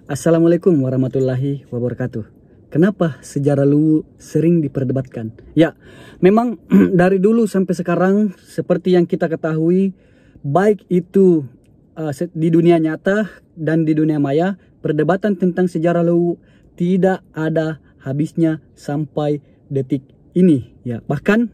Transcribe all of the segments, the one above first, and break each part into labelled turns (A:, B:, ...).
A: Assalamualaikum warahmatullahi wabarakatuh. Kenapa sejarah Luwu sering diperdebatkan? Ya, memang dari dulu sampai sekarang seperti yang kita ketahui, baik itu di dunia nyata dan di dunia maya, perdebatan tentang sejarah Luwu tidak ada habisnya sampai detik ini. Ya, bahkan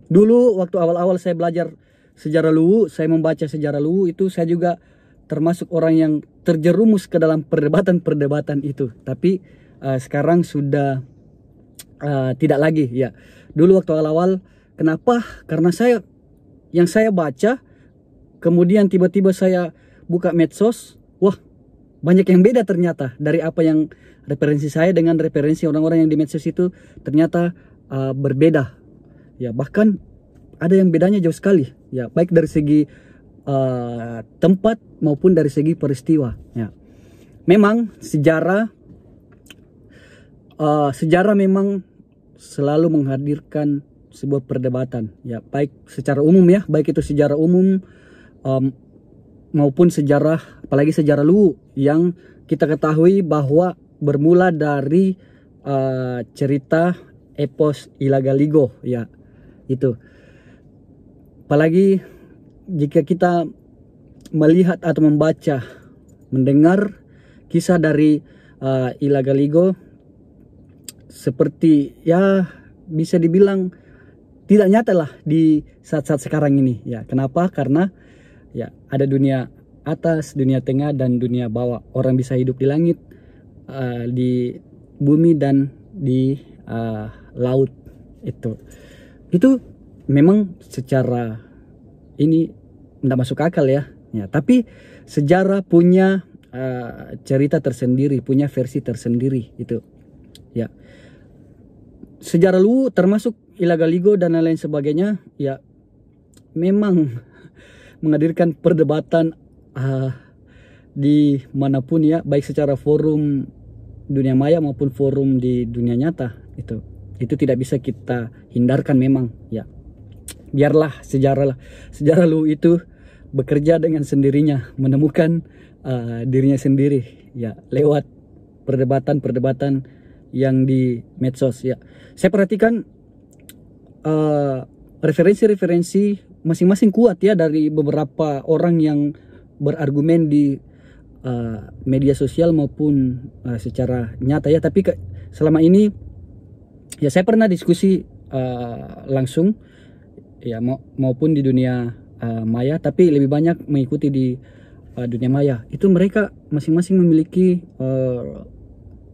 A: dulu waktu awal-awal saya belajar sejarah Luwu, saya membaca sejarah Luwu itu saya juga termasuk orang yang terjerumus ke dalam perdebatan-perdebatan itu. Tapi sekarang sudah tidak lagi ya. Dulu waktu awal-awal, kenapa? Karena yang saya baca, kemudian tiba-tiba saya buka medsos, wah banyak yang beda ternyata dari apa yang referensi saya dengan referensi orang-orang yang di medsos itu ternyata berbeda. Ya, bahkan ada yang bedanya jauh sekali. Ya, baik dari segi tempat maupun dari segi peristiwa. Ya, memang sejarah memang selalu menghadirkan sebuah perdebatan. Ya, baik secara umum ya, baik itu sejarah umum maupun sejarah, apalagi sejarah Luwu yang kita ketahui bahwa bermula dari cerita epos Ilaga Ligo. Ya, itu. Apalagi jika kita melihat atau membaca, mendengar kisah dari Ilaga Ligo, seperti ya bisa dibilang tidak nyata lah di saat-saat sekarang ini. Ya, kenapa? Karena ya ada dunia atas, dunia tengah, dan dunia bawah. Orang bisa hidup di langit, di bumi, dan di laut. Itu memang secara ini tidak masuk akal ya. Ya, tapi sejarah punya cerita tersendiri, punya versi tersendiri itu. Ya, sejarah Luwu termasuk Ilaga Ligo dan lain-lain sebagainya, ya memang menghadirkan perdebatan di manapun ya, baik secara forum dunia maya maupun forum di dunia nyata. Itu tidak bisa kita hindarkan memang ya. Biarlah sejarah Luwu itu bekerja dengan sendirinya, menemukan dirinya sendiri ya lewat perdebatan-perdebatan yang di medsos ya. Saya perhatikan referensi-referensi masing-masing kuat ya dari beberapa orang yang berargumen di media sosial maupun secara nyata ya. Tapi selama ini ya saya pernah diskusi langsung ya, maupun di dunia maya, tapi lebih banyak mengikuti di dunia maya. Itu mereka masing-masing memiliki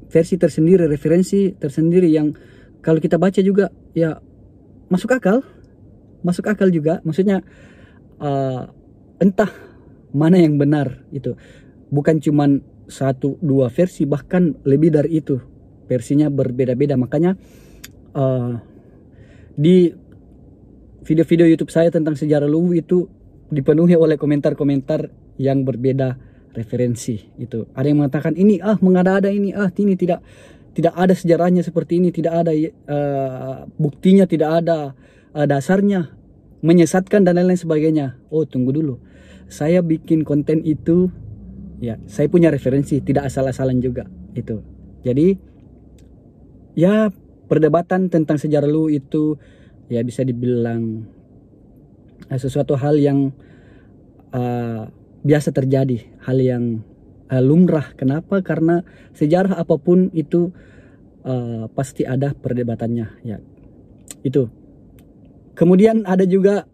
A: versi tersendiri, referensi tersendiri yang kalau kita baca juga ya masuk akal juga. Maksudnya entah mana yang benar itu. Bukan cuman satu dua versi, bahkan lebih dari itu. Versinya berbeda-beda. Makanya di video-video YouTube saya tentang sejarah Luwu itu dipenuhi oleh komentar-komentar yang berbeda referensi. Itu ada yang mengatakan ini mengada-ada, ini tidak ada sejarahnya seperti ini, tidak ada buktinya, tidak ada dasarnya, menyesatkan dan lain-lain sebagainya. Oh, tunggu dulu, saya bikin konten itu ya saya punya referensi, tidak asal-asalan juga itu. Jadi ya perdebatan tentang sejarah Luwu itu ya bisa dibilang sesuatu hal yang biasa terjadi, hal yang lumrah. Kenapa? Karena sejarah apapun itu pasti ada perdebatannya ya. Itu. Kemudian ada juga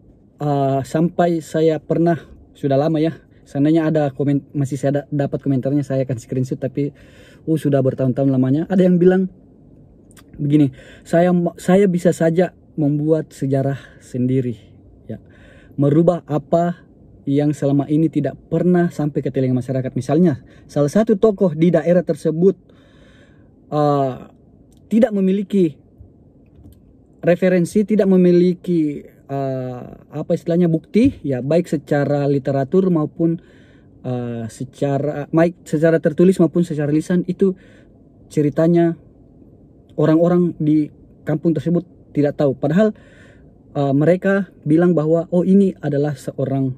A: sampai saya pernah, sudah lama ya, seandainya ada masih saya dapat komentarnya, saya akan screenshot, tapi sudah bertahun-tahun lamanya. Ada yang bilang begini, saya bisa saja membuat sejarah sendiri ya, merubah apa yang selama ini tidak pernah sampai ke telinga masyarakat. Misalnya salah satu tokoh di daerah tersebut tidak memiliki referensi, tidak memiliki istilahnya bukti ya, baik secara literatur maupun secara tertulis maupun secara lisan. Itu ceritanya orang-orang di kampung tersebut tidak tahu, padahal mereka bilang bahwa ini adalah seorang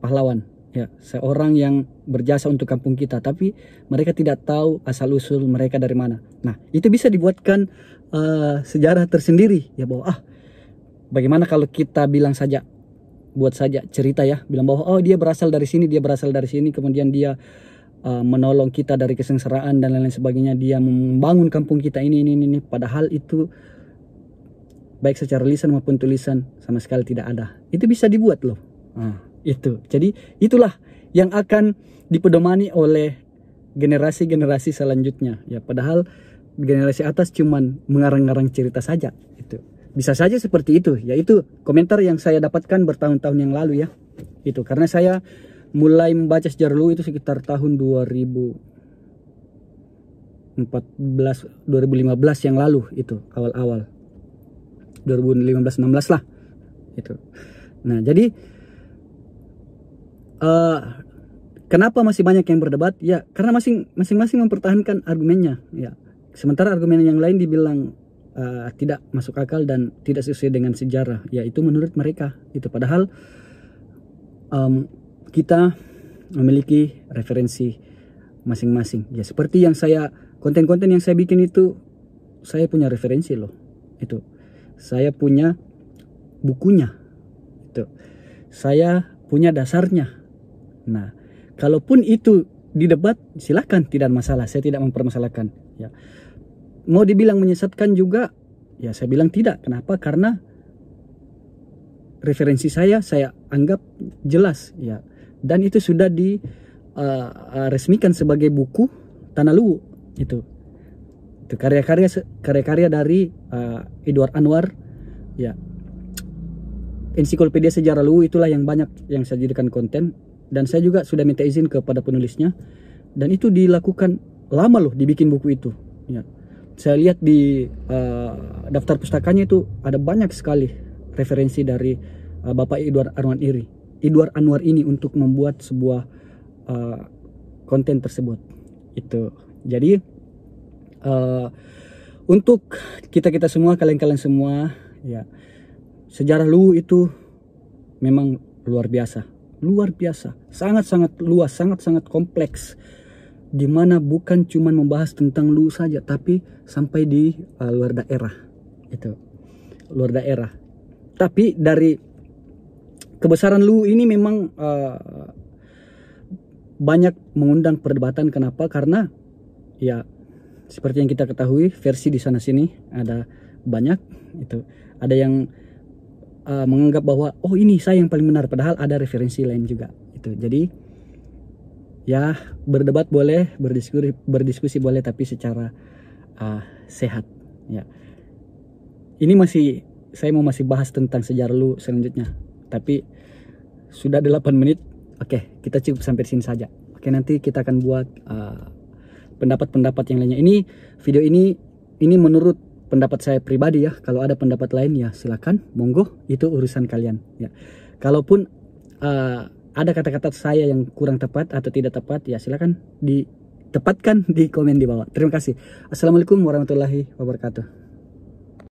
A: pahlawan ya, seorang yang berjasa untuk kampung kita, tapi mereka tidak tahu asal usul mereka dari mana. Nah, itu bisa dibuatkan sejarah tersendiri ya, bahwa bagaimana kalau kita bilang saja, buat saja cerita ya, bilang bahwa oh dia berasal dari sini, dia berasal dari sini, kemudian dia menolong kita dari kesengsaraan dan lain-lain sebagainya, dia membangun kampung kita ini. Padahal itu baik secara lisan maupun tulisan sama sekali tidak ada. Itu bisa dibuat loh. Itu. Jadi itulah yang akan dipedomani oleh generasi-generasi selanjutnya. Ya, padahal generasi atas cuman mengarang-arang cerita saja. Itu. Bisa saja seperti itu. Ya, itu komentar yang saya dapatkan bertahun-tahun yang lalu ya. Itu karena saya mulai membaca sejarah Luwu itu sekitar tahun 2015 yang lalu, itu awal-awal 2015-16 lah itu. Nah, jadi kenapa masih banyak yang berdebat? Ya, karena masing-masing mempertahankan argumennya ya. Sementara argumen yang lain dibilang tidak masuk akal dan tidak sesuai dengan sejarah. Ya, itu menurut mereka. Itu padahal kita memiliki referensi masing-masing. Ya, seperti yang konten-konten yang saya bikin itu, saya punya referensi loh. Itu. Saya punya bukunya. Itu. Saya punya dasarnya. Nah, kalaupun itu didebat, silakan, tidak masalah. Saya tidak mempermasalahkan. Ya. Mau dibilang menyesatkan juga, ya saya bilang tidak. Kenapa? Karena referensi saya anggap jelas. Ya. Dan itu sudah diresmikan sebagai buku Tanah Luwu. Itu karya-karya dari Edward Anwar. Ya. Ensiklopedia Sejarah Luwu itulah yang banyak yang saya jadikan konten, dan saya juga sudah minta izin kepada penulisnya, dan itu dilakukan lama loh dibikin buku itu ya. Saya lihat di daftar pustakanya itu ada banyak sekali referensi dari Bapak Edward Anwar ini untuk membuat sebuah konten tersebut itu. Jadi untuk kita semua, kalian semua ya, sejarah Luwu itu memang luar biasa, sangat-sangat luas, sangat-sangat kompleks, dimana bukan cuma membahas tentang Luwu saja, tapi sampai di luar daerah. Itu luar daerah. Tapi dari kebesaran Luwu ini memang banyak mengundang perdebatan. Kenapa? Karena ya seperti yang kita ketahui, versi di sana sini ada banyak. Itu ada yang menganggap bahwa oh ini saya yang paling benar, padahal ada referensi lain juga. Itu jadi ya, berdebat boleh, berdiskusi boleh, tapi secara sehat ya. Ini saya masih bahas tentang sejarah Luwu selanjutnya, tapi sudah 8 menit. Oke, kita cukup sampai sini saja. Oke, nanti kita akan buat pendapat-pendapat yang lainnya. Ini video ini menurut pendapat saya pribadi ya. Kalau ada pendapat lain ya silakan, monggo, itu urusan kalian ya. Kalaupun ada kata-kata saya yang kurang tepat atau tidak tepat, ya silakan ditepatkan di komen di bawah. Terima kasih. Assalamualaikum warahmatullahi wabarakatuh.